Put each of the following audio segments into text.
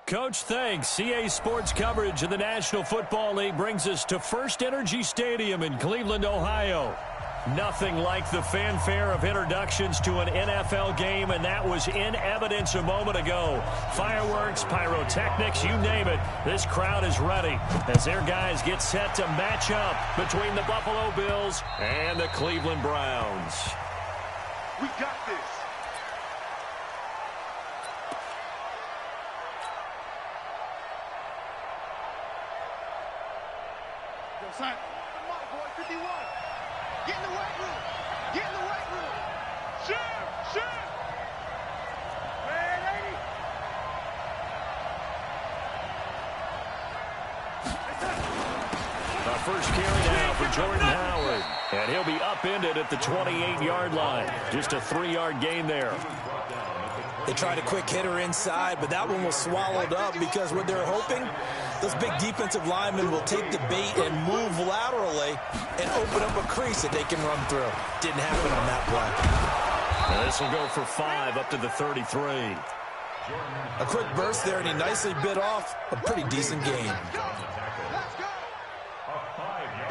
Coach, thanks. CA Sports coverage of the National Football League brings us to First Energy Stadium in Cleveland, Ohio. Nothing like the fanfare of introductions to an NFL game, and that was in evidence a moment ago. Fireworks, pyrotechnics, you name it. This crowd is ready as their guys get set to match up between the Buffalo Bills and the Cleveland Browns. We got this. Son. Come on, boy, 51. Get in the weight room. Get in the weight room. Shoot. Ready. The first carry now for Jordan Howard. And he'll be upended at the 28-yard line. Just a 3-yard gain there. They tried a quick hitter inside, but that one was swallowed up because what they're hoping, those big defensive linemen will take the bait and move laterally and open up a crease that they can run through. Didn't happen on that play. And this will go for 5 up to the 33. A quick burst there, and he nicely bit off a pretty decent gain.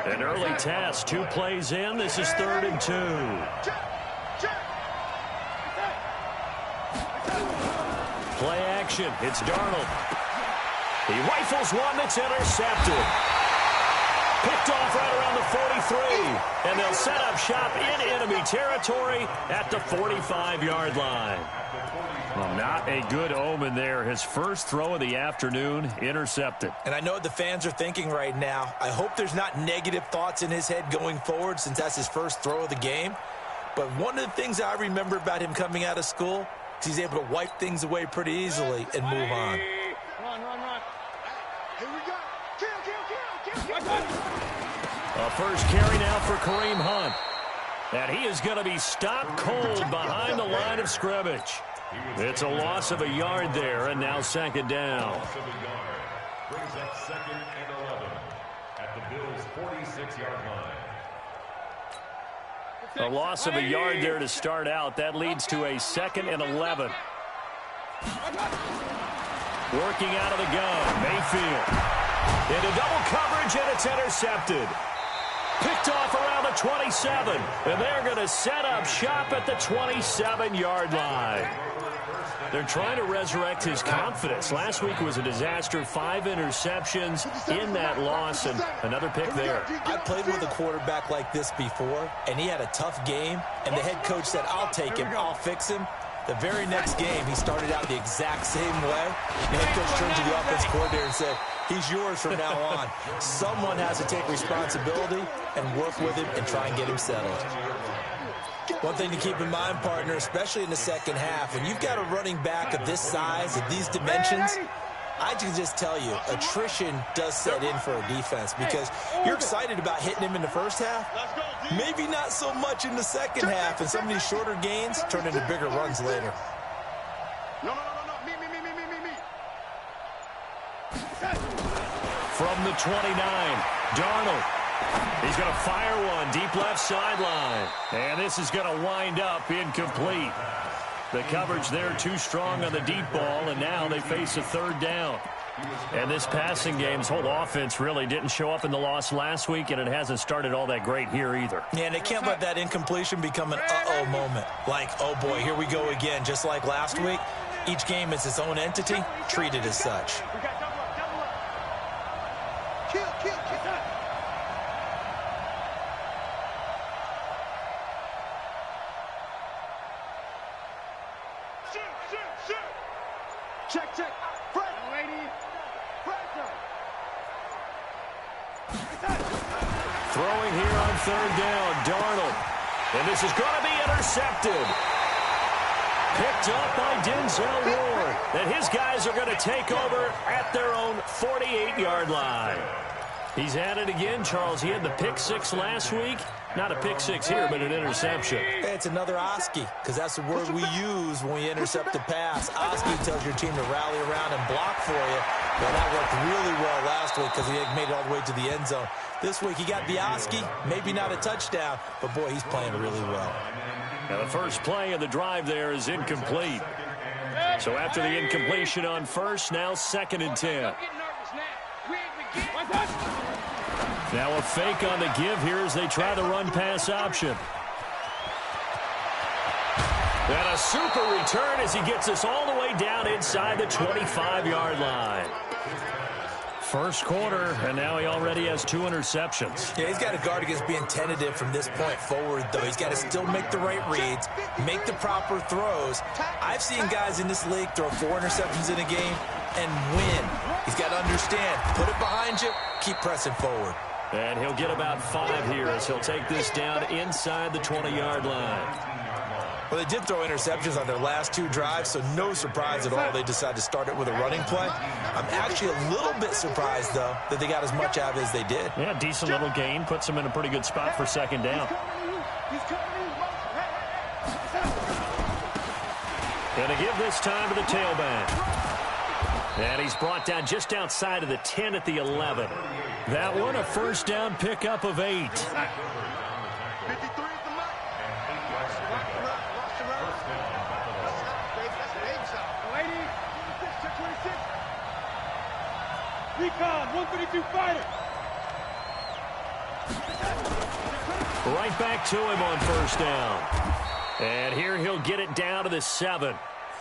An early test, 2 plays in. This is 3rd and 2. Play action. It's Darnold. He rifles one that's intercepted. Picked off right around the 43. And they'll set up shop in enemy territory at the 45-yard line. Well, not a good omen there. His first throw of the afternoon intercepted. And I know what the fans are thinking right now. I hope there's not negative thoughts in his head going forward since that's his first throw of the game. But one of the things I remember about him coming out of school, he's able to wipe things away pretty easily and move on. Run. Here we go. Kill. A first carry now for Kareem Hunt. And he is going to be stopped cold behind the line of scrimmage. It's a loss of a yard there, and now 2nd down. Brings up 2nd and 11 at the Bills' 46-yard line. A loss of a yard there to start out. That leads to a 2nd and 11. Working out of the gun, Mayfield. Into double coverage, and it's intercepted. Picked off around the 27, and they're going to set up shop at the 27-yard line. They're trying to resurrect his confidence. Last week was a disaster. 5 interceptions in that loss, and another pick there. I played with a quarterback like this before, and he had a tough game, and the head coach said, I'll take him, I'll fix him. The very next game, he started out the exact same way. The head coach turned to the offense coordinator and said, he's yours from now on. Someone has to take responsibility and work with him and try and get him settled. One thing to keep in mind, partner, especially in the second half, when you've got a running back of this size, of these dimensions, I can just tell you, attrition does set in for a defense because you're excited about hitting him in the first half, maybe not so much in the second half, and some of these shorter gains turn into bigger runs later. No. Me. From the 29, Darnold. He's going to fire one deep left sideline. And this is going to wind up incomplete. The coverage there too strong on the deep ball, and now they face a 3rd down. And this passing game's whole offense really didn't show up in the loss last week, and it hasn't started all that great here either. Yeah, and they can't let that incompletion become an uh-oh moment. Like, oh boy, here we go again, just like last week. Each game is its own entity, treated as such. We got double up. Kill. Shoot. Check. Fred, lady. Throwing here on 3rd down, Darnold. And this is going to be intercepted. Picked up by Denzel Ward. And his guys are going to take over at their own 48-yard line. He's at it again, Charles. He had the pick 6 last week. Not a pick 6 here, but an interception. It's another Oski, because that's the word we use when we intercept a pass. Oski tells your team to rally around and block for you. Well, that worked really well last week because he made it all the way to the end zone. This week he got the Oski, maybe not a touchdown, but boy, he's playing really well. Now the first play of the drive there is incomplete. So after the incompletion on first, now 2nd and 10. Now a fake on the give here as they try the run-pass option. And a super return as he gets us all the way down inside the 25-yard line. First quarter, and now he already has 2 interceptions. Yeah, he's got to guard against being tentative from this point forward, though. He's got to still make the right reads, make the proper throws. I've seen guys in this league throw 4 interceptions in a game and win. He's got to understand, put it behind you, keep pressing forward. And he'll get about 5 here as he'll take this down inside the 20-yard line. Well, they did throw interceptions on their last 2 drives, so no surprise at all they decided to start it with a running play. I'm actually a little bit surprised, though, that they got as much out of it as they did. Yeah, decent little gain. Puts them in a pretty good spot for 2nd down. Going to give this time to the tailback. And he's brought down just outside of the 10 at the 11. That one, a first down pickup of 8. Recon, 132 fighter. Right back to him on first down. And here he'll get it down to the 7.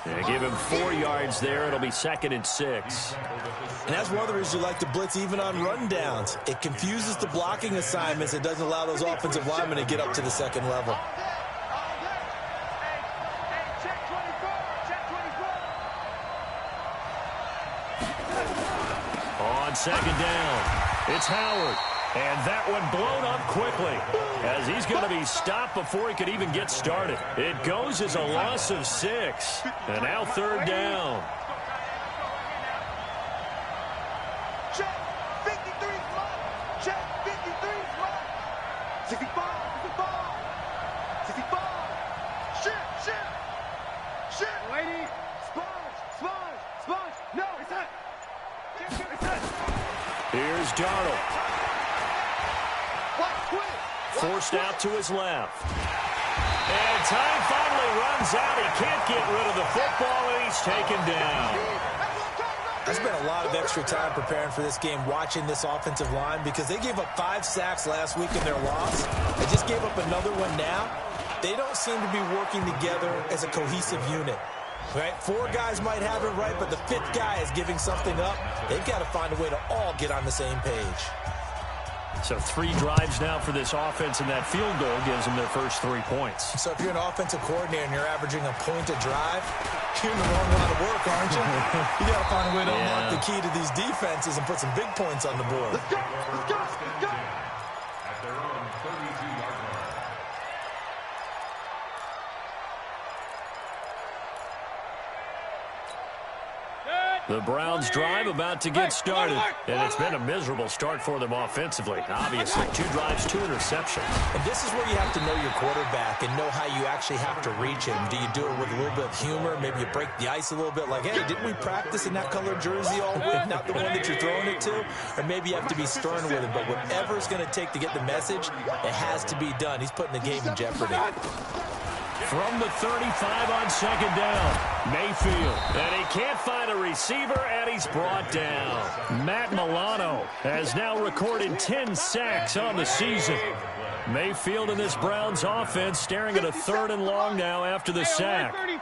And give him 4 yards there. It'll be 2nd and 6. And that's one of the reasons you like to blitz even on rundowns. It confuses the blocking assignments. It doesn't allow those offensive linemen to get up to the 2nd level. On 2nd down, it's Howard. And that one blown up quickly as he's going to be stopped before he could even get started. It goes as a loss of 6. And now 3rd down. Check, 53 slot. Check, 53 slot. 65, 65, 65. Shit. Lady, sponge. No, it's not. Here's Darnold. Forced out to his left. And time finally runs out. He can't get rid of the football, and he's taken down. I spent a lot of extra time preparing for this game, watching this offensive line, because they gave up 5 sacks last week in their loss. They just gave up another one now. They don't seem to be working together as a cohesive unit. Right? 4 guys might have it right, but the 5th guy is giving something up. They've got to find a way to all get on the same page. So 3 drives now for this offense, and that field goal gives them their first 3 points. So if you're an offensive coordinator and you're averaging a point a drive, you're in the wrong line of work, aren't you? You got to find a way to unlock the key to these defenses and put some big points on the board. Let's go. At their own 32-yard line. The Browns drive about to get started, and it's been a miserable start for them offensively. Obviously, 2 drives, 2 interceptions. And this is where you have to know your quarterback and know how you actually have to reach him. Do you do it with a little bit of humor? Maybe you break the ice a little bit, like, hey, didn't we practice in that colored jersey all week, not the one that you're throwing it to? Or maybe you have to be stern with him, but whatever it's going to take to get the message, it has to be done. He's putting the game in jeopardy. From the 35 on 2nd down, Mayfield. And he can't find a receiver, and he's brought down. Matt Milano has now recorded 10 sacks on the season. Mayfield and this Browns offense staring at a 3rd and long now after the sack. 3rd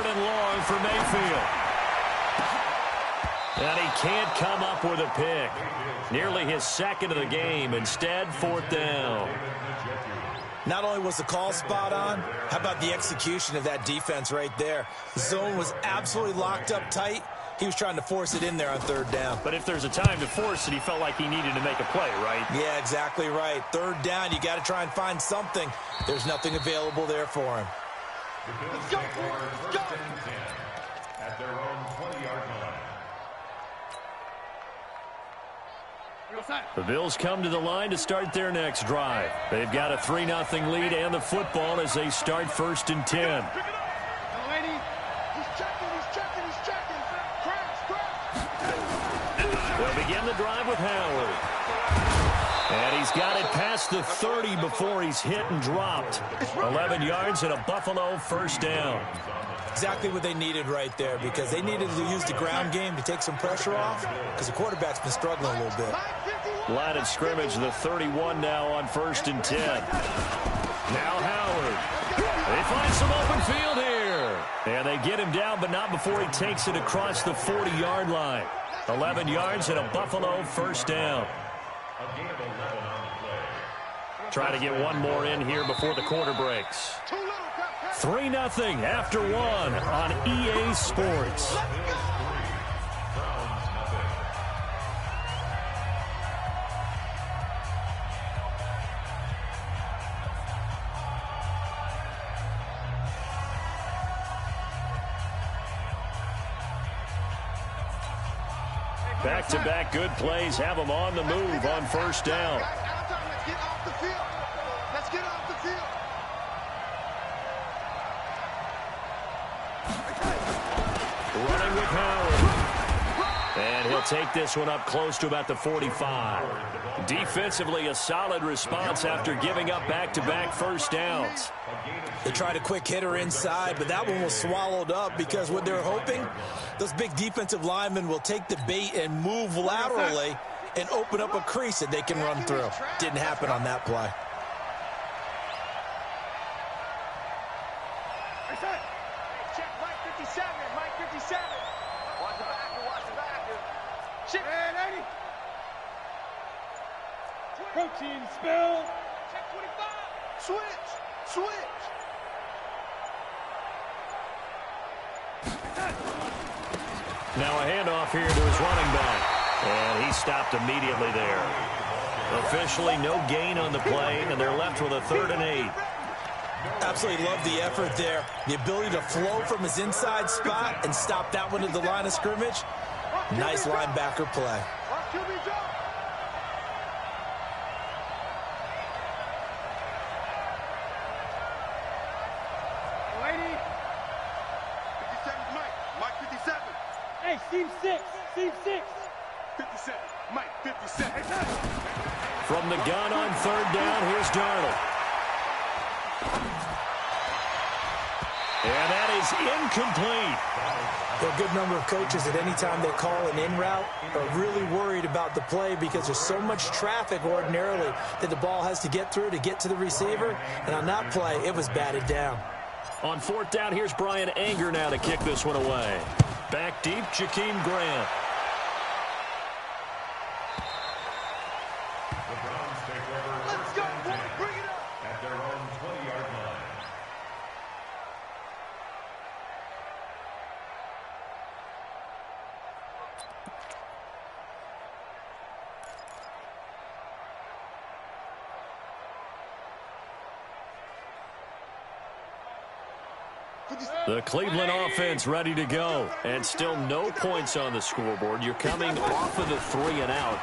and long for Mayfield. And he can't come up with a pick. Nearly his 2nd of the game. Instead, 4th down. Not only was the call spot on, how about the execution of that defense right there? The zone was absolutely locked up tight. He was trying to force it in there on 3rd down. But if there's a time to force it, he felt like he needed to make a play, right? Yeah, exactly right. 3rd down, you got to try and find something. There's nothing available there for him. Let's go. At their own 20-yard line. The Bills come to the line to start their next drive. They've got a 3-0 lead and the football as they start 1st and 10. They'll begin the drive with Howard. And he's got it past the 30 before he's hit and dropped. 11 yards and a Buffalo first down. Exactly what they needed right there, because they needed to use the ground game to take some pressure off, because the quarterback's been struggling a little bit. Line of scrimmage, the 31 now on 1st and 10. Now Howard. They find some open field here. And they get him down, but not before he takes it across the 40-yard line. 11 yards and a Buffalo first down. Try to get one more in here before the quarter breaks. 3-0 after one on EA Sports. Back-to-back good plays have them on the move on first down. Let's get off the field. Let's get off the field. Running with Howard. And he'll take this one up close to about the 45. Defensively, a solid response after giving up back-to-back first downs. They tried a quick hitter inside, but that one was swallowed up because what they're hoping, those big defensive linemen will take the bait and move laterally and open up a crease that they can run through. Didn't happen on that play. Check Mike 57. Mike 57. Watch the backer. Watch the backer. Check. And 80. Protein spill. Check 25. Switch. Switch. Now a handoff here to his running back. And he stopped immediately there. Officially no gain on the play, and they're left with a 3rd and 8. Absolutely love the effort there. The ability to flow from his inside spot and stop that one at the line of scrimmage. Nice linebacker play. Hey, Steve 6. Steve 6. 57. Mike 57. From the gun on 3rd down, here's Darnold. And that is incomplete. There are a good number of coaches at any time they call an in route are really worried about the play because there's so much traffic ordinarily that the ball has to get through to get to the receiver. And on that play, it was batted down. On 4th down, here's Brian Anger now to kick this one away. Back deep, Jakeem Grant. Let's go, boy. Bring it up. At their own 20-yard line. The Cleveland offense ready to go. And still no points on the scoreboard. You're coming off of the 3 and out.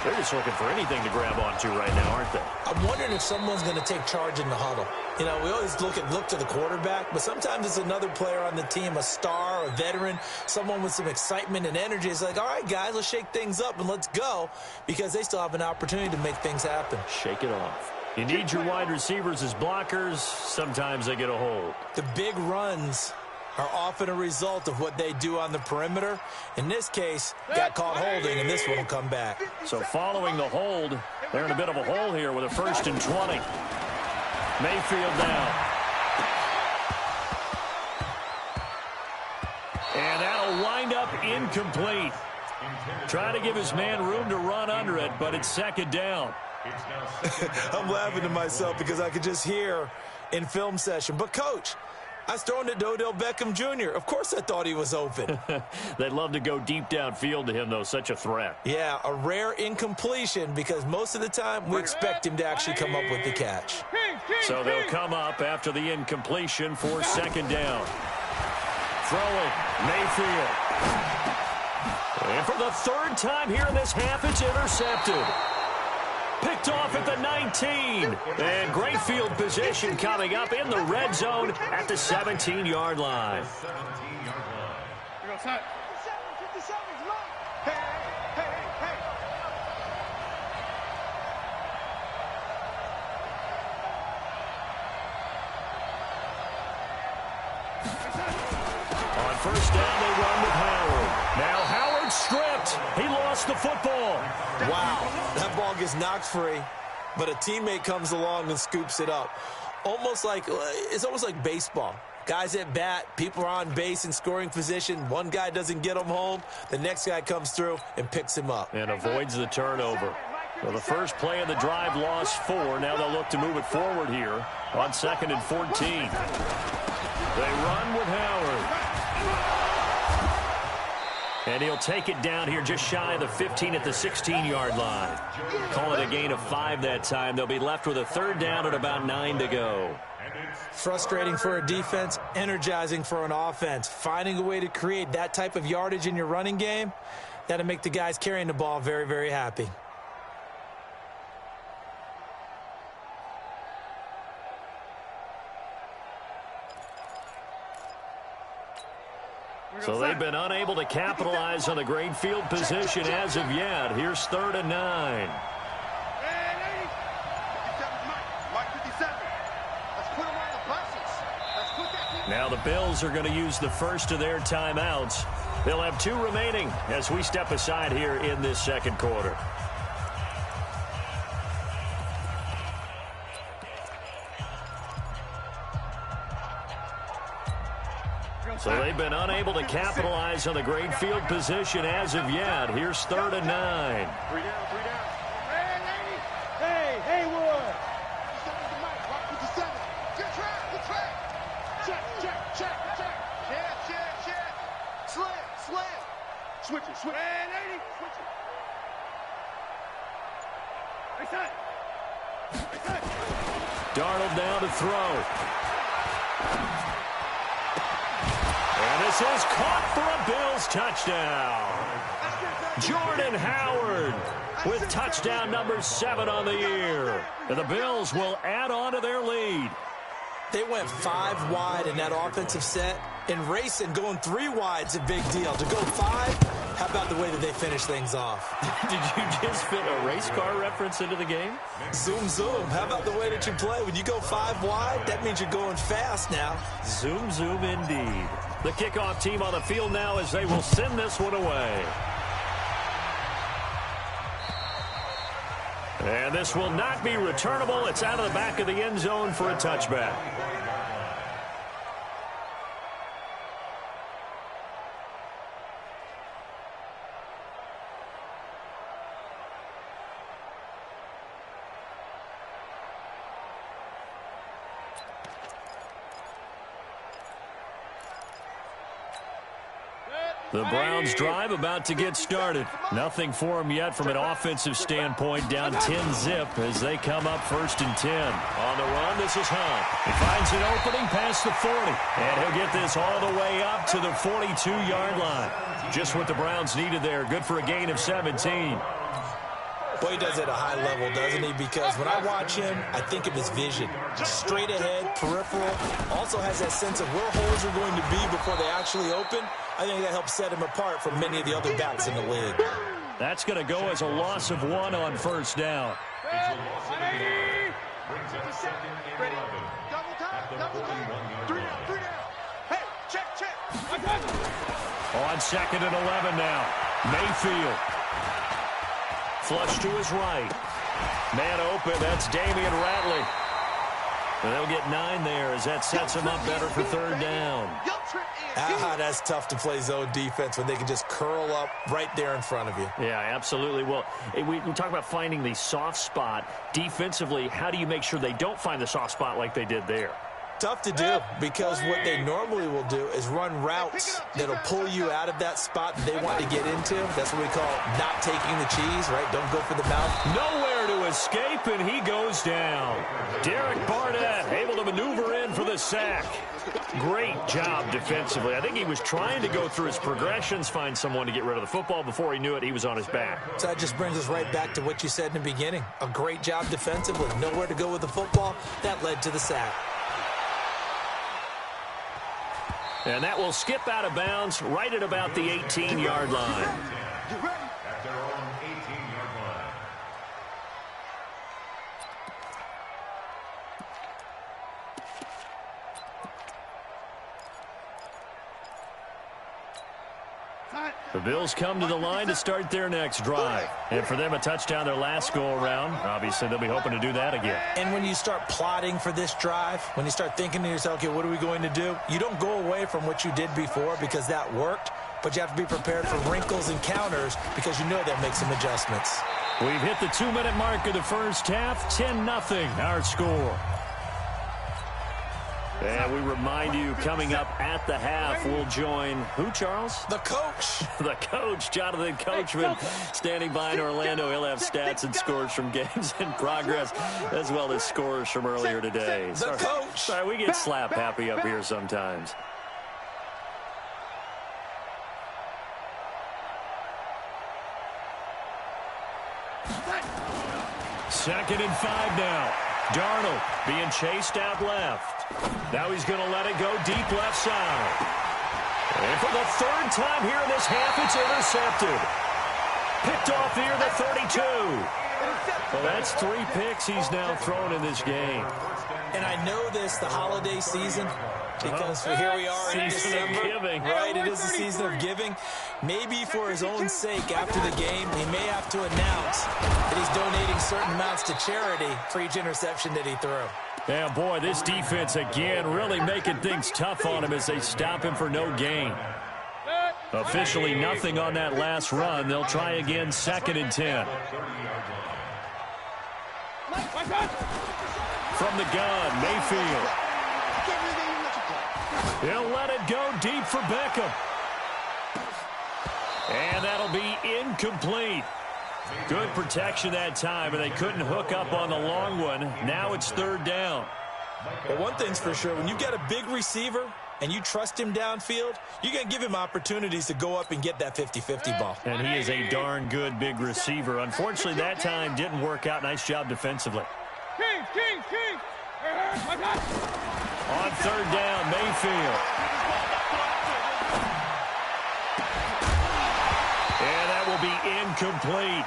They're just looking for anything to grab onto right now, aren't they? I'm wondering if someone's going to take charge in the huddle. You know, we always look to the quarterback, but sometimes it's another player on the team, a star, a veteran, someone with some excitement and energy. It's like, all right, guys, let's shake things up and let's go, because they still have an opportunity to make things happen. Shake it off. You need your wide receivers as blockers. Sometimes they get a hold. The big runs are often a result of what they do on the perimeter. In this case, got caught holding, and this one will come back. So following the hold, they're in a bit of a hole here with a 1st and 20. Mayfield now. And that'll wind up incomplete. Trying to give his man room to run under it, but it's 2nd down. I'm laughing to myself because I could just hear in film session, but coach, I was throwing it to Odell Beckham Jr. Of course I thought he was open. They'd love to go deep downfield to him, though. Such a threat. Yeah, a rare incompletion because most of the time we expect him to actually come up with the catch. So they'll come up after the incompletion for 2nd down. Throwing, Mayfield. And for the 3rd time here in this half, it's intercepted. Picked off at the 19. And great field position coming up in the red zone at the 17-yard line. Here goes Hunt. 57 is mine. Hey, hey, hey, hey. On first down, they run with Howard. Now Howard stripped. He lost the football. Wow, that ball gets knocked free, but a teammate comes along and scoops it up. It's almost like baseball. Guys at bat, people are on base in scoring position. One guy doesn't get him home. The next guy comes through and picks him up. And avoids the turnover. So the first play of the drive lost 4. Now they'll look to move it forward here on 2nd and 14. They run with Howard. And he'll take it down here just shy of the 15 at the 16-yard line. Call it a gain of 5 that time. They'll be left with a 3rd down and about 9 to go. Frustrating for a defense, energizing for an offense. Finding a way to create that type of yardage in your running game, that'll make the guys carrying the ball very, very happy. So they've been unable to capitalize on the great field position as of yet. Here's 3rd and 9. Now the Bills are going to use the first of their timeouts. They'll have 2 remaining as we step aside here in this 2nd quarter. So they've been unable to capitalize on the great field position as of yet. Here's 3rd and 9. 3 down. Hey, Haywood. Good track. Check. Slam. Switch it. Switch it. Darnold down to throw. And this is caught for a Bills touchdown. Jordan Howard with touchdown number 7 on the year. And the Bills will add on to their lead. They went 5 wide in that offensive set. And racing, going 3 wide's a big deal. To go 5, how about the way that they finish things off? Did you just fit a race car reference into the game? Zoom. How about the way that you play? When you go 5 wide, that means you're going fast now. Zoom indeed. The kickoff team on the field now as they will send this one away. And this will not be returnable. It's out of the back of the end zone for a touchback. The Browns drive about to get started. Nothing for them yet from an offensive standpoint. Down 10-zip as they come up 1st and 10. On the run, this is Hunt. He finds an opening past the 40. And he'll get this all the way up to the 42-yard line. Just what the Browns needed there. Good for a gain of 17. Boy, he does it at a high level, doesn't he? Because when I watch him, I think of his vision. Straight ahead, peripheral. Also has that sense of where holes are going to be before they actually open. I think that helps set him apart from many of the other backs in the league. That's going to go as a loss of 1 on 1st down. Brings up 2nd and 11. Double time. 3 down. Hey, check. On 2nd and 11 now. Mayfield. Flush to his right. Man open. That's Damian Ratley. And they'll get 9 there as that sets him up better for 3rd down. That's tough to play zone defense when they can just curl up right there in front of you. Yeah, absolutely. Well, we talk about finding the soft spot. Defensively, how do you make sure they don't find the soft spot like they did there? Tough to do, because what they normally will do is run routes that'll pull you out of that spot that they want to get into. That's what we call not taking the cheese, right? Don't go for the mouth. Nowhere to escape, and he goes down. Derek Barnett able to maneuver in for the sack. Great job defensively. I think he was trying to go through his progressions, find someone to get rid of the football. Before he knew it, he was on his back. So that just brings us right back to what you said in the beginning. A great job defensively. Nowhere to go with the football. That led to the sack. And that will skip out of bounds right at about the 18-yard line. At their own 18-yard line. The Bills come to the line to start their next drive. And for them, a touchdown their last go-around. Obviously, they'll be hoping to do that again. And when you start plotting for this drive, when you start thinking to yourself, okay, what are we going to do? You don't go away from what you did before because that worked, but you have to be prepared for wrinkles and counters because you know they'll make some adjustments. We've hit the 2-minute mark of the first half. 10-0 our score. And we remind you, coming up at the half, we'll join who, Charles? The coach. The coach, Jonathan Coachman, standing by in Orlando. He'll have stats and scores from games in progress, as well as scores from earlier today. The coach. Sorry, we get slap happy up here sometimes. Second and 5 now. Darnold being chased out left. Now he's going to let it go deep left side. And for the third time here in this half, it's intercepted. Picked off near the 32. Well, that's 3 picks he's now thrown in this game. And I know this, the holiday season, because here we are in December. Giving. Right, it is the season of giving. Maybe for his own sake, after the game, he may have to announce that he's donating certain amounts to charity for each interception that he threw. Yeah, boy, this defense again really making things tough on him as they stop him for no gain. Officially nothing on that last run. They'll try again, 2nd and 10. From the gun, Mayfield. He'll let it go deep for Beckham. And that'll be incomplete. Good protection that time, and they couldn't hook up on the long one. Now it's 3rd down. But one thing's for sure, when you've got a big receiver and you trust him downfield, you're going to give him opportunities to go up and get that 50-50 ball. And he is a darn good big receiver. Unfortunately, that time didn't work out. Nice job defensively. On 3rd down, Mayfield. And that will be incomplete.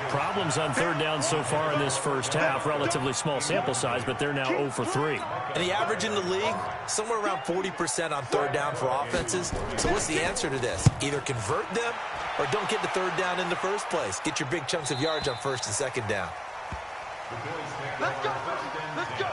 Problems on 3rd down so far in this first half. Relatively small sample size, but they're now 0 for 3. And the average in the league, somewhere around 40% on 3rd down for offenses. So what's the answer to this? Either convert them or don't get the 3rd down in the first place. Get your big chunks of yards on 1st and 2nd down. Let's go. Let's go.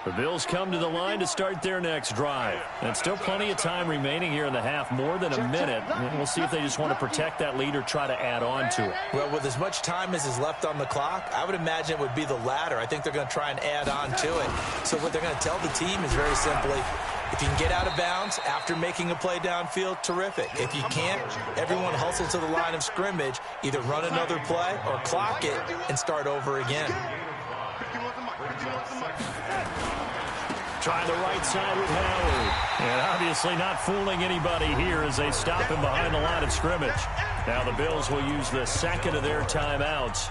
The Bills come to the line to start their next drive. And still plenty of time remaining here in the half, more than a minute. And we'll see if they just want to protect that lead or try to add on to it. Well, with as much time as is left on the clock, I would imagine it would be the latter. I think they're going to try and add on to it. So what they're going to tell the team is very simply, if you can get out of bounds after making a play downfield, terrific. If you can't, everyone hustle to the line of scrimmage, either run another play or clock it and start over again. Trying the right side with Howard. And obviously not fooling anybody here as they stop him behind the line of scrimmage. Now the Bills will use the 2nd of their timeouts,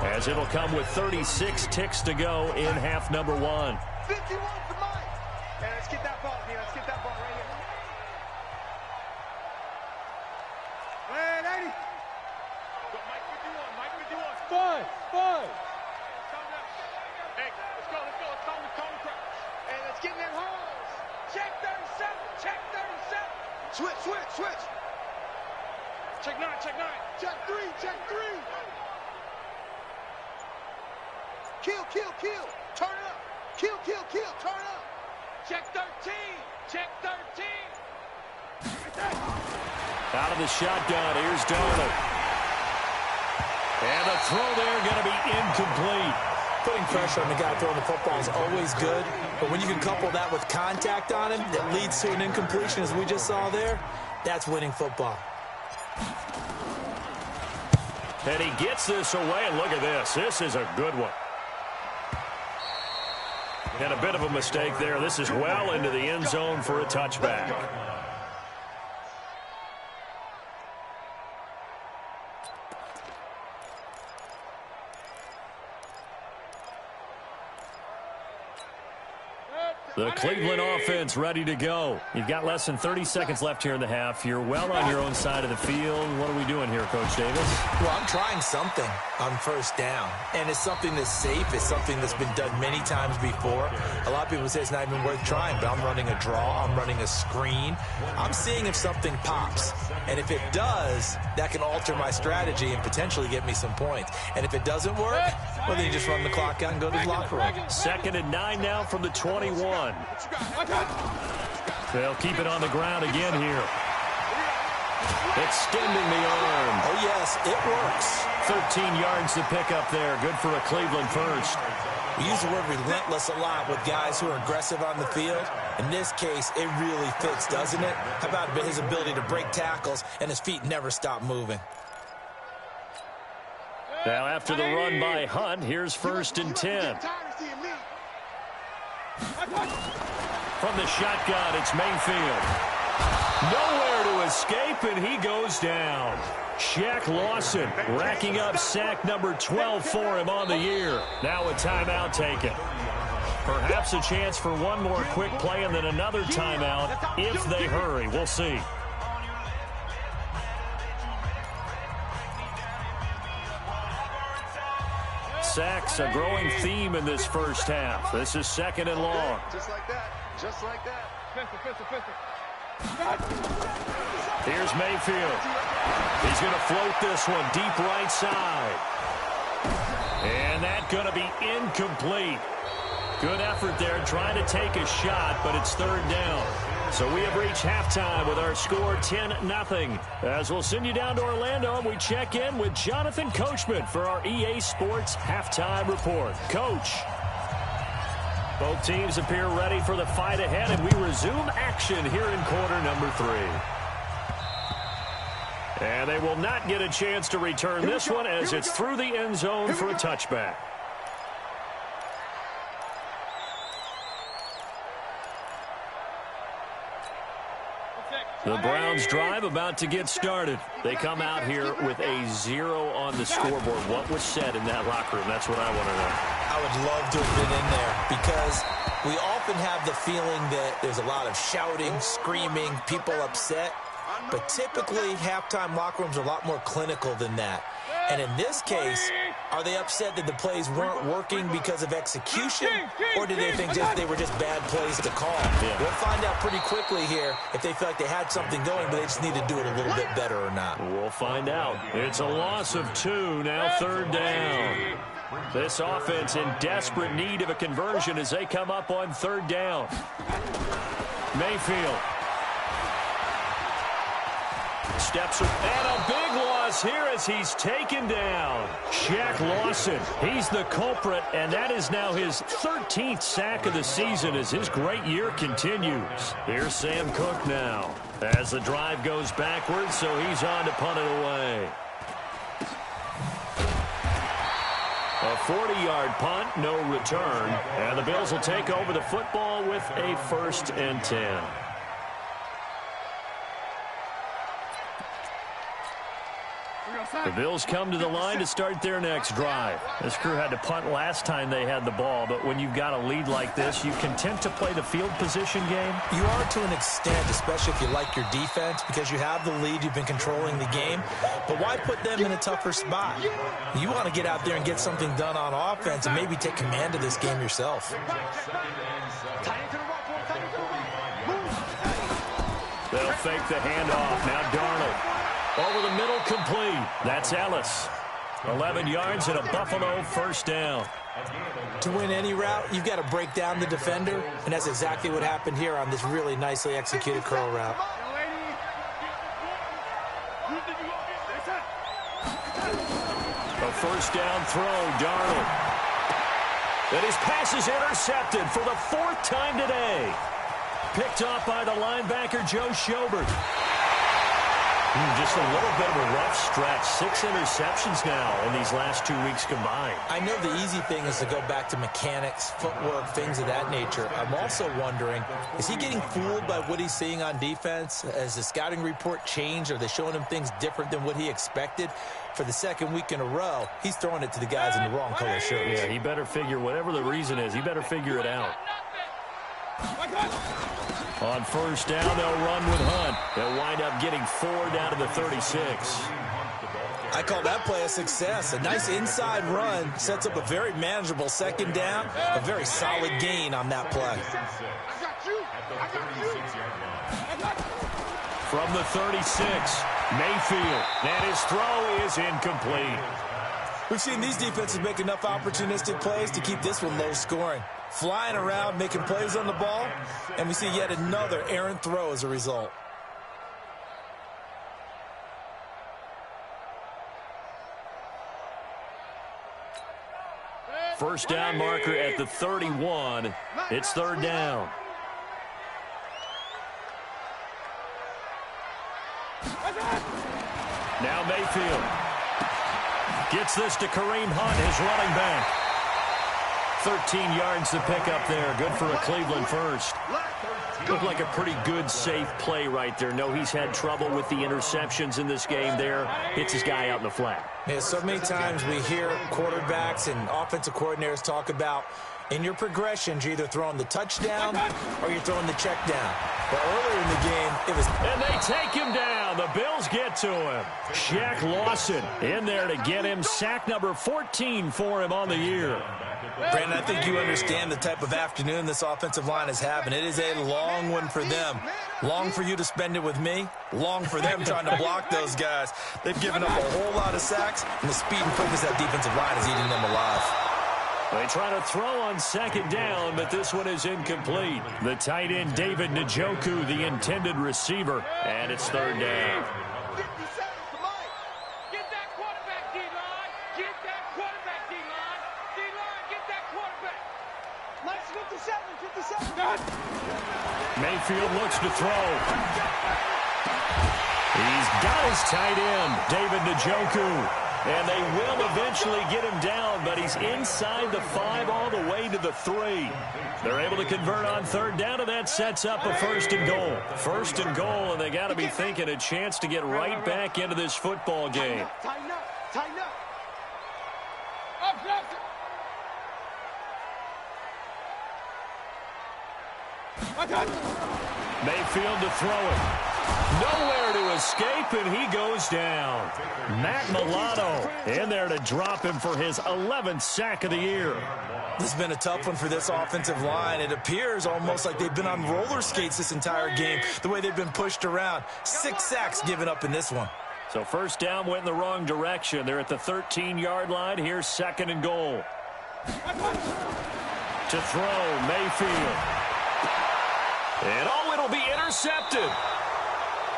as it'll come with 36 ticks to go in half number 1. 51 to Mike. Hey, let's get that ball here. Let's get that ball right here. Hey, 80. Go, Mike 51. Mike 51. Five. Hey, let's go. Let's calm the crowd. Hey, let's get in that holes. Check 37. Check 37. Switch. Check 9. Check 3. Kill. Turn it up. Kill. Turn it up. Check 13. Out of the shotgun, here's Darnold. And the throw there going to be incomplete. Putting pressure on the guy throwing the football is always good, but when you can couple that with contact on him that leads to an incompletion, as we just saw there, that's winning football. And he gets this away, and look at this. This is a good one. And a bit of a mistake there. This is well into the end zone for a touchback. The Cleveland offense ready to go. You've got less than 30 seconds left here in the half. You're well on your own side of the field. What are we doing here, Coach Davis? Well, I'm trying something on first down, and it's something that's safe. It's something that's been done many times before. A lot of people say it's not even worth trying, but I'm running a draw. I'm running a screen. I'm seeing if something pops, and if it does, that can alter my strategy and potentially get me some points. And if it doesn't work, well, then you just run the clock out and go to the locker room. 2nd and 9 now from the 21. They'll keep it on the ground again here. Extending the arm. Oh, yes, it works. 13 yards to pick up there. Good for a Cleveland first. We use the word relentless a lot with guys who are aggressive on the field. In this case, it really fits, doesn't it? How about his ability to break tackles and his feet never stop moving? Now after the run by Hunt, here's 1st and 10. From the shotgun, it's Mayfield. Nowhere to escape, and he goes down. Shaq Lawson racking up sack number 12 for him on the year. Now a timeout taken. Perhaps a chance for one more quick play and then another timeout if they hurry. We'll see. Sacks, a growing theme in this first half. This is 2nd and long. Just like that. Just like that. Here's Mayfield. He's going to float this one deep right side. And that's going to be incomplete. Good effort there trying to take a shot, but it's 3rd down. So we have reached halftime with our score 10-0. As we'll send you down to Orlando, and we check in with Jonathan Coachman for our EA Sports Halftime Report. Coach. Both teams appear ready for the fight ahead, and we resume action here in quarter number 3. And they will not get a chance to return this one as it's through the end zone for a touchback. The Browns drive about to get started. They come out here with a 0 on the scoreboard. What was said in that locker room? That's what I want to know. I would love to have been in there because we often have the feeling that there's a lot of shouting, screaming, people upset. But typically, halftime locker rooms are a lot more clinical than that. And in this case, are they upset that the plays weren't working because of execution? Or did they think they were just bad plays to call? Yeah. We'll find out pretty quickly here if they feel like they had something going, but they just need to do it a little bit better or not. We'll find out. It's a loss of 2, now 3rd down. This offense in desperate need of a conversion as they come up on 3rd down. Mayfield. Steps and a big loss here as he's taken down. Shaq Lawson, he's the culprit, and that is now his 13th sack of the season as his great year continues. Here's Sam Cook now as the drive goes backwards, so he's on to punt it away. A 40-yard punt, no return, and the Bills will take over the football with a 1st and 10. The Bills come to the line to start their next drive. This crew had to punt last time they had the ball, but when you've got a lead like this, you content to play the field position game? You are to an extent, especially if you like your defense, because you have the lead, you've been controlling the game. But why put them in a tougher spot? You want to get out there and get something done on offense and maybe take command of this game yourself. They'll fake the handoff. Now Darnold. Over the middle, complete. That's Ellis. 11 yards and a Buffalo 1st down. To win any route, you've got to break down the defender, and that's exactly what happened here on this really nicely executed curl route. A 1st down throw, Darnold. And his pass is intercepted for the 4th time today. Picked off by the linebacker, Joe Schobert. Just a little bit of a rough stretch. 6 interceptions now in these last 2 weeks combined. I know the easy thing is to go back to mechanics, footwork, things of that nature. I'm also wondering, is he getting fooled by what he's seeing on defense? Has the scouting report changed? Are they showing him things different than what he expected? For the 2nd week in a row, he's throwing it to the guys in the wrong color shirts. Yeah, he better figure, whatever the reason is, he better figure it out. On first down, they'll run with Hunt. They'll wind up getting 4 down to the 36. I call that play a success. A nice inside run sets up a very manageable second down. A very solid gain on that play. From the 36, Mayfield. And his throw is incomplete. We've seen these defenses make enough opportunistic plays to keep this one low scoring. Flying around, making plays on the ball, and we see yet another errant throw as a result. First down marker at the 31. It's third down. Now Mayfield gets this to Kareem Hunt, his running back. 13 yards to pick up there. Good for a Cleveland first. Looked like a pretty good, safe play right there. No, he's had trouble with the interceptions in this game there. Hits his guy out in the flat. Yeah, so many times we hear quarterbacks and offensive coordinators talk about in your progressions, you're either throwing the touchdown or you're throwing the check down. But earlier in the game, it was... And they take him down. The Bills get to him. Shaq Lawson in there to get him. Sack number 14 for him on the year. Brandon, I think you understand the type of afternoon this offensive line is having. It is a long one for them. Long for you to spend it with me. Long for them trying to block those guys. They've given up a whole lot of sacks, and the speed and quickness of that defensive line is eating them alive. They try to throw on second down, but this one is incomplete. The tight end, David Njoku, the intended receiver, and it's third down. Get that quarterback, D-line. Get that quarterback, D-line. D-line, get that quarterback. Nice 57. Mayfield looks to throw. He's got his tight end, David Njoku. And they will eventually get him down, but he's inside the 5 all the way to the 3. They're able to convert on third down, and that sets up a first and goal. First and goal, and they got to be thinking a chance to get right back into this football game. Tighten up. Mayfield to throw it. Nowhere to escape, and he goes down. Matt Milano in there to drop him for his 11th sack of the year. This has been a tough one for this offensive line. It appears almost like they've been on roller skates this entire game, the way they've been pushed around. 6 sacks given up in this one. So first down went in the wrong direction. They're at the 13-yard line. Here's second and goal. To throw, Mayfield. And it'll be intercepted.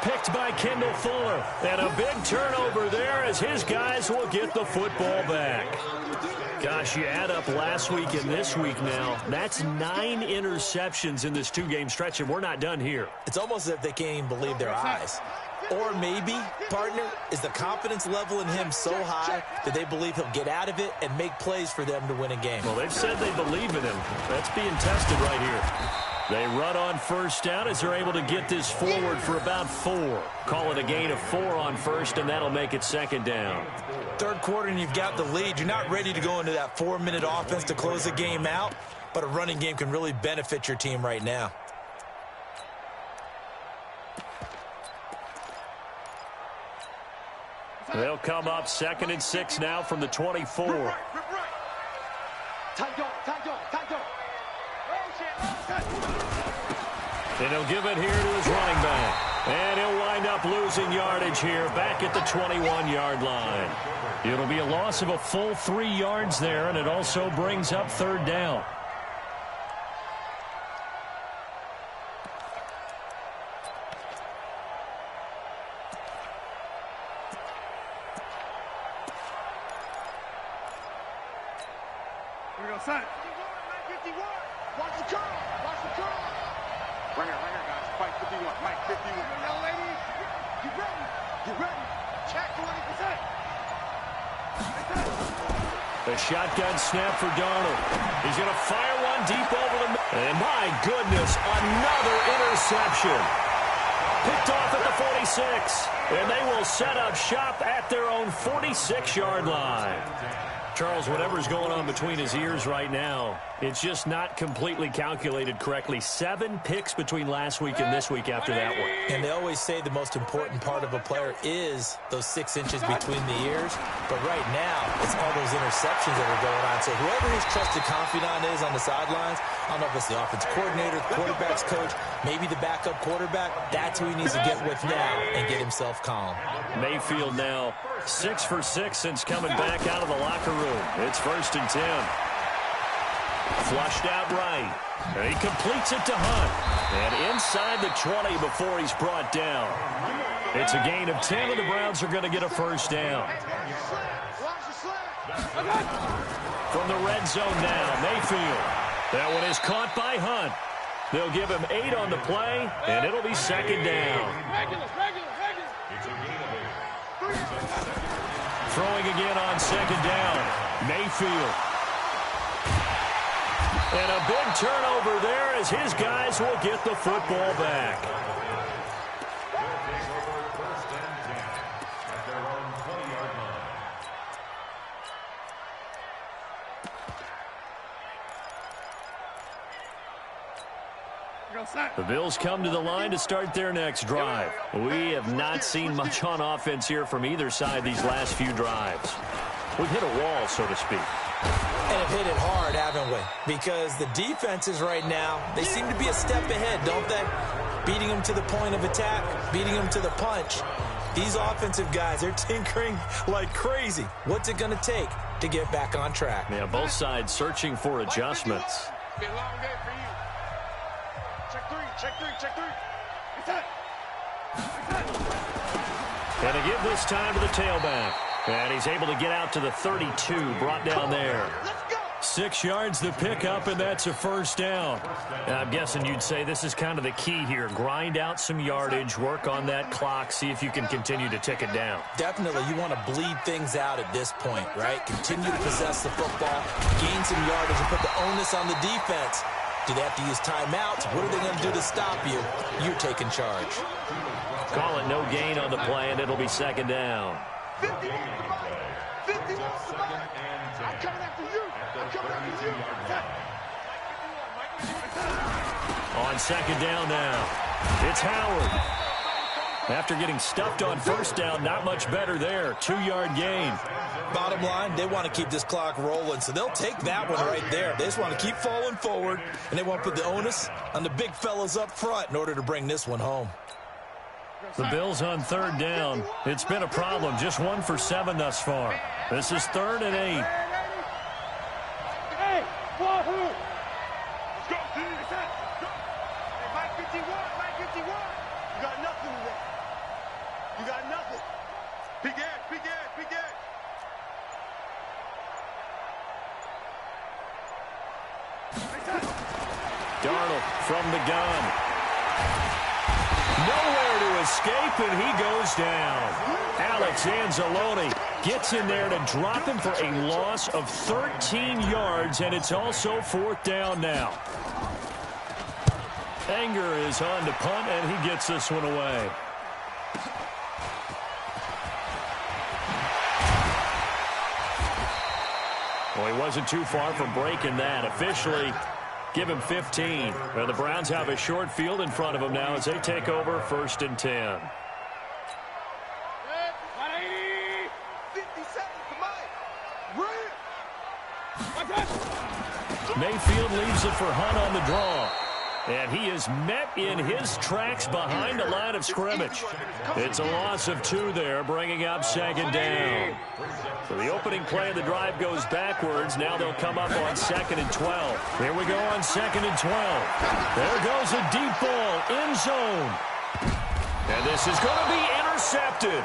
Picked by Kendall Fuller. And a big turnover there as his guys will get the football back. Gosh, you add up last week and this week now. That's 9 interceptions in this 2-game stretch, and we're not done here. It's almost as if they can't even believe their eyes. Or maybe, partner, is the confidence level in him so high that they believe he'll get out of it and make plays for them to win a game. Well, they've said they believe in him. That's being tested right here. They run on first down as they're able to get this forward for about 4. Call it a gain of 4 on first, and that'll make it second down. Third quarter, and you've got the lead. You're not ready to go into that 4-minute offense to close the game out, but a running game can really benefit your team right now. They'll come up 2nd and 6 now from the 24. And he'll give it here to his running back. And he'll wind up losing yardage here back at the 21-yard line. It'll be a loss of a full 3 yards there, and it also brings up third down. Here we go, son. 51. Watch the curl. Right here, guys. Fight 51. Mike 51. Young ladies, get ready. Check 20%. The shotgun snap for Darnold. He's going to fire one deep over the middle. And my goodness, another interception. Picked off at the 46. And they will set up shop at their own 46-yard line. Charles, whatever's going on between his ears right now, it's just not completely calculated correctly. 7 picks between last week and this week after that one. And they always say the most important part of a player is those 6 inches between the ears. But right now, it's all those interceptions that are going on. So whoever his trusted confidant is on the sidelines, I don't know if it's the offensive coordinator, the quarterback's coach, maybe the backup quarterback, that's who he needs to get with now and get himself calm. Mayfield now 6 for 6 since coming back out of the locker room. It's 1st and 10. Flushed out right. And he completes it to Hunt. And inside the 20 before he's brought down. It's a gain of 10, and the Browns are going to get a 1st down. From the red zone now, Mayfield. That one is caught by Hunt. They'll give him 8 on the play, and it'll be 2nd down. Throwing again on 2nd down. Mayfield. And a big turnover there as his guys will get the football back. The Bills come to the line to start their next drive. We have not seen much on offense here from either side these last few drives. We've hit a wall, so to speak. And have hit it hard, haven't we? Because the defenses right now, they seem to be a step ahead, don't they? Beating them to the point of attack, beating them to the punch. These offensive guys, they're tinkering like crazy. What's it going to take to get back on track? Yeah, both sides searching for adjustments. Be a long day for you. Check three. And to give this time to the tailback. And he's able to get out to the 32, brought down there. 6 yards the pickup, and that's a 1st down. And I'm guessing you'd say this is kind of the key here. Grind out some yardage, work on that clock, see if you can continue to tick it down. Definitely, you want to bleed things out at this point, right? Continue to possess the football, gain some yardage, and put the onus on the defense. Do they have to use timeouts? What are they going to do to stop you? You're taking charge. Call it no gain on the play, and it'll be 2nd down. 50 wants the ball. I'm coming after you. On 2nd down now, it's Howard. After getting stuffed on 1st down, not much better there. 2-yard gain. Bottom line, they want to keep this clock rolling, so they'll take that one right there. They just want to keep falling forward, and they want to put the onus on the big fellas up front in order to bring this one home. The Bills on 3rd down. It's been a problem. Just 1 for 7 thus far. This is 3rd and 8. Hey, Wahoo! Let's go, team. Hey, Mike 51. You got nothing today. You got nothing. Big edge. Darnold from the gun. Nowhere to escape, and he goes down. Alex Anzalone gets in there to drop him for a loss of 13 yards, and it's also 4th down now. Anger is on to punt, and he gets this one away. Well, he wasn't too far from breaking that. Officially, give him 15. Well, the Browns have a short field in front of them now as they take over 1st and 10. 57, come on. Mayfield leaves it for Hunt on the draw. And he is met in his tracks behind the line of scrimmage. It's a loss of 2 there, bringing up 2nd down. So the opening play of the drive goes backwards. Now they'll come up on 2nd and 12. Here we go on 2nd and 12. There goes a deep ball, end zone. And this is going to be intercepted.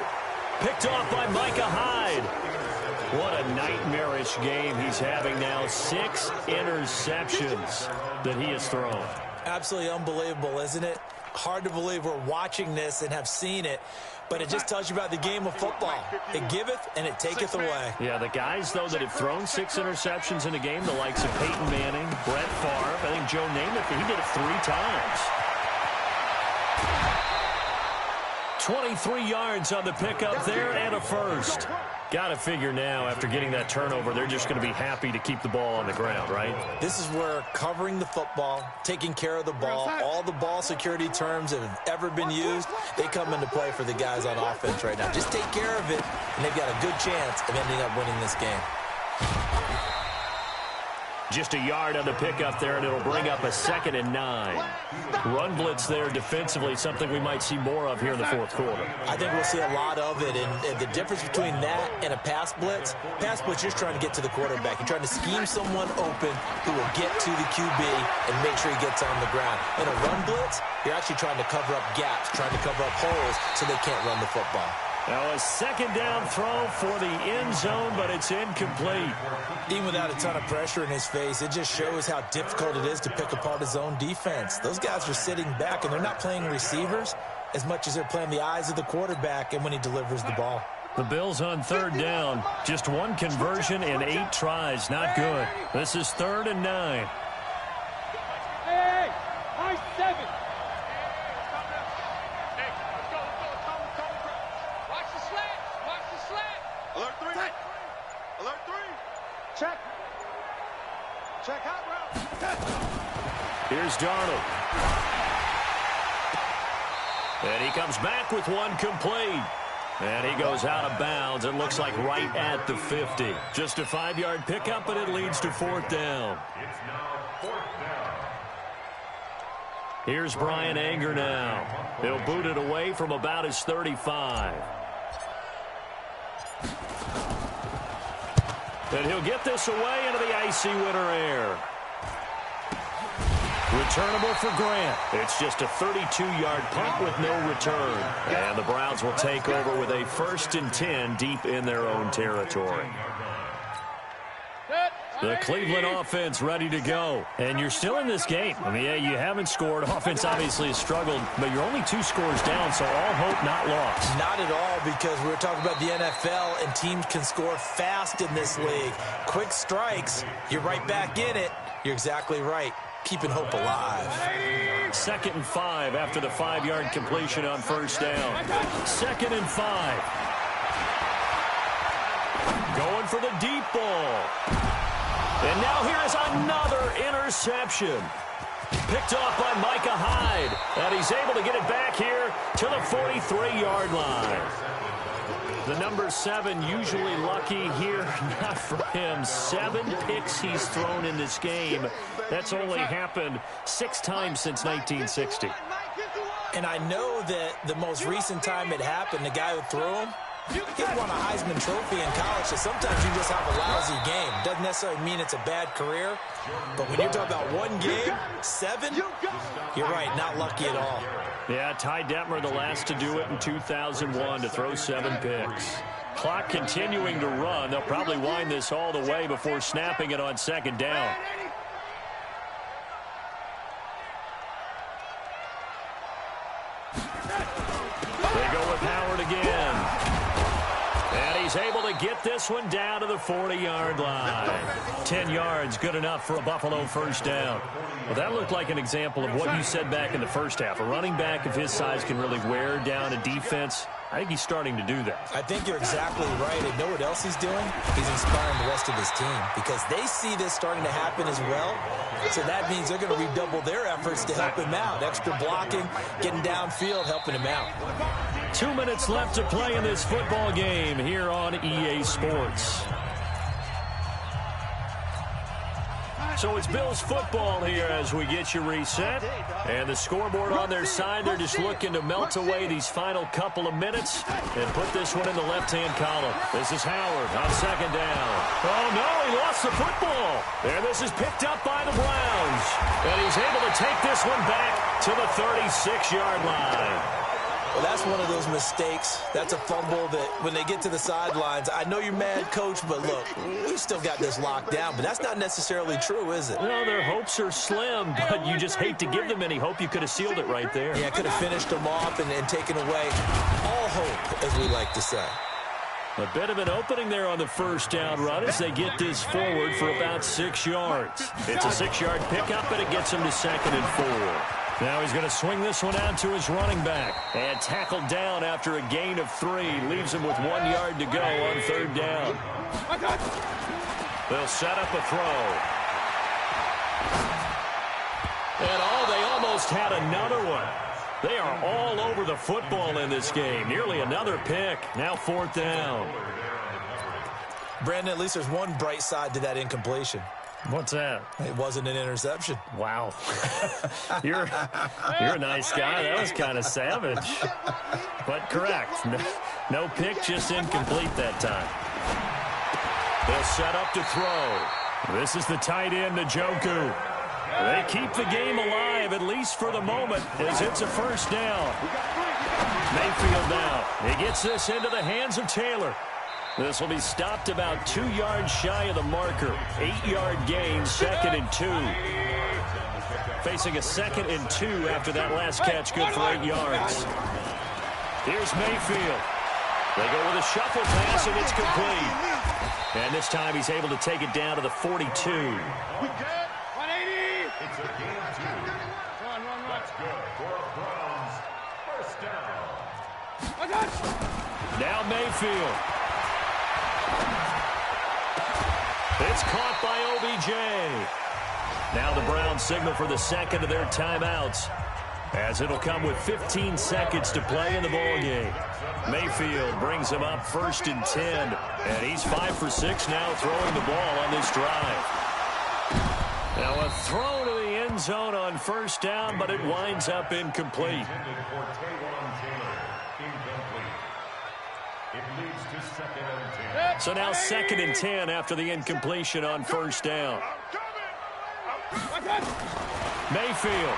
Picked off by Micah Hyde. What a nightmarish game he's having now. 6 interceptions that he has thrown. Absolutely unbelievable, isn't it? Hard to believe we're watching this and have seen it, but it just tells you about the game of football. It giveth and it taketh away. Yeah, the guys, though, that have thrown 6 interceptions in a game, the likes of Peyton Manning, Brett Favre, I think Joe Namath, he did it 3 times. 23 yards on the pickup there and a 1st. Got to figure now, after getting that turnover, they're just going to be happy to keep the ball on the ground, right? This is where covering the football, taking care of the ball, all the ball security terms that have ever been used, they come into play for the guys on offense right now. Just take care of it, and they've got a good chance of ending up winning this game. Just a yard on the pickup there, and it'll bring up a 2nd and 9. Run blitz there defensively, something we might see more of here in the fourth quarter. I think we'll see a lot of it, and the difference between that and a pass blitz, you're just trying to get to the quarterback. You're trying to scheme someone open who will get to the QB and make sure he gets on the ground. In a run blitz, you're actually trying to cover up gaps, trying to cover up holes so they can't run the football. Now a 2nd down throw for the end zone, but it's incomplete. Even without a ton of pressure in his face, it just shows how difficult it is to pick apart his own defense. Those guys are sitting back, and they're not playing receivers as much as they're playing the eyes of the quarterback and when he delivers the ball. The Bills on 3rd down. Just 1 conversion in 8 tries. Not good. This is 3rd and 9. Hey, high 7. Check out route. Here's Darnold. And he comes back with 1 complete. And he goes out of bounds. It looks like right at the 50. Just a 5-yard pickup, and it leads to 4th down. It's now 4th down. Here's Brian Anger now. He'll boot it away from about his 35. And he'll get this away into the icy winter air. Returnable for Grant. It's just a 32-yard punt with no return. And the Browns will take over with a 1st and 10 deep in their own territory. The Cleveland offense ready to go. And you're still in this game. I mean, yeah, you haven't scored. Offense obviously has struggled, but you're only 2 scores down, so all hope not lost. Not at all, because we're talking about the NFL, and teams can score fast in this league. Quick strikes, you're right back in it. You're exactly right. Keeping hope alive. 2nd and 5 after the 5-yard completion on 1st down. 2nd and 5. Going for the deep ball. And now here is another interception. Picked off by Micah Hyde. And he's able to get it back here to the 43-yard line. The number 7 usually lucky here. Not for him. 7 picks he's thrown in this game. That's only happened 6 times since 1960. And I know that the most recent time it happened, the guy who threw him, he won a Heisman Trophy in college, so sometimes you just have a lousy game. Doesn't necessarily mean it's a bad career, but when you're talking about 1 game, 7, you're right, not lucky at all. Yeah, Ty Detmer, the last to do it in 2001, to throw 7 picks. Clock continuing to run. They'll probably wind this all the way before snapping it on 2nd down. They go with Howard again. And he's able to get this one down to the 40-yard line. 10 yards, good enough for a Buffalo 1st down. Well, that looked like an example of what you said back in the first half. A running back of his size can really wear down a defense. I think he's starting to do that. I think you're exactly right. And know what else he's doing? He's inspiring the rest of his team because they see this starting to happen as well. So that means they're going to redouble their efforts to help him out. Extra blocking, getting downfield, helping him out. 2 minutes left to play in this football game here on EA Sports. So it's Bills football here as we get you reset. And the scoreboard on their side, they're just looking to melt away these final couple of minutes and put this one in the left-hand column. This is Howard on 2nd down. Oh, no, he lost the football. And this is picked up by the Browns. And he's able to take this one back to the 36-yard line. Well, that's one of those mistakes. That's a fumble that when they get to the sidelines, I know you're mad, Coach, but look, we've still got this locked down. But that's not necessarily true, is it? Well, their hopes are slim, but you just hate to give them any hope. You could have sealed it right there. Yeah, could have finished them off and taken away all hope, as we like to say. A bit of an opening there on the 1st down run as they get this forward for about 6 yards. It's a 6-yard pickup, and it gets them to 2nd and 4. Now he's going to swing this one out to his running back. And tackled down after a gain of 3. Leaves him with 1 yard to go on 3rd down. They'll set up a throw. And they almost had another one. They are all over the football in this game. Nearly another pick. Now 4th down. Brandon, at least there's one bright side to that incompletion. What's that? It wasn't an interception. Wow. You're a nice guy. That was kind of savage. But correct. No pick, just incomplete that time. They'll set up to throw. This is the tight end, Njoku. They keep the game alive, at least for the moment, as it's a 1st down. Mayfield now. He gets this into the hands of Taylor. This will be stopped about 2 yards shy of the marker. 8-yard gain, 2nd and 2. Facing a 2nd and 2 after that last catch, good for 8 yards. Here's Mayfield. They go with a shuffle pass, and it's complete. And this time he's able to take it down to the 42. It's a game 2. That's good for a Browns 1st down. Now Mayfield. It's caught by OBJ. Now the Browns signal for the 2nd of their timeouts, as it'll come with 15 seconds to play in the ballgame. Mayfield brings him up 1st and 10, and he's 5 for 6 now throwing the ball on this drive. Now a throw to the end zone on 1st down, but it winds up incomplete. So now 2nd and 10 after the incompletion on 1st down. Mayfield.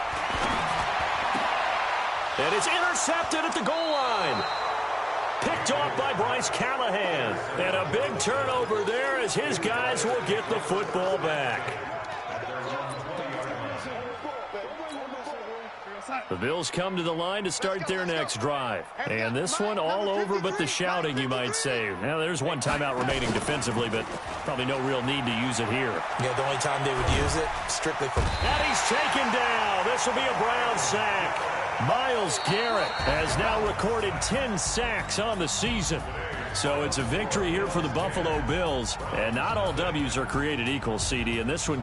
And it's intercepted at the goal line. Picked off by Bryce Callahan. And a big turnover there as his guys will get the football back. The Bills come to the line to start their next drive. And this one all over but the shouting, you might say. Now, there's one timeout remaining defensively, but probably no real need to use it here. Yeah, the only time they would use it, strictly for... And he's taken down. This will be a Brown sack. Myles Garrett has now recorded 10 sacks on the season. So it's a victory here for the Buffalo Bills. And not all W's are created equal, CD, and this one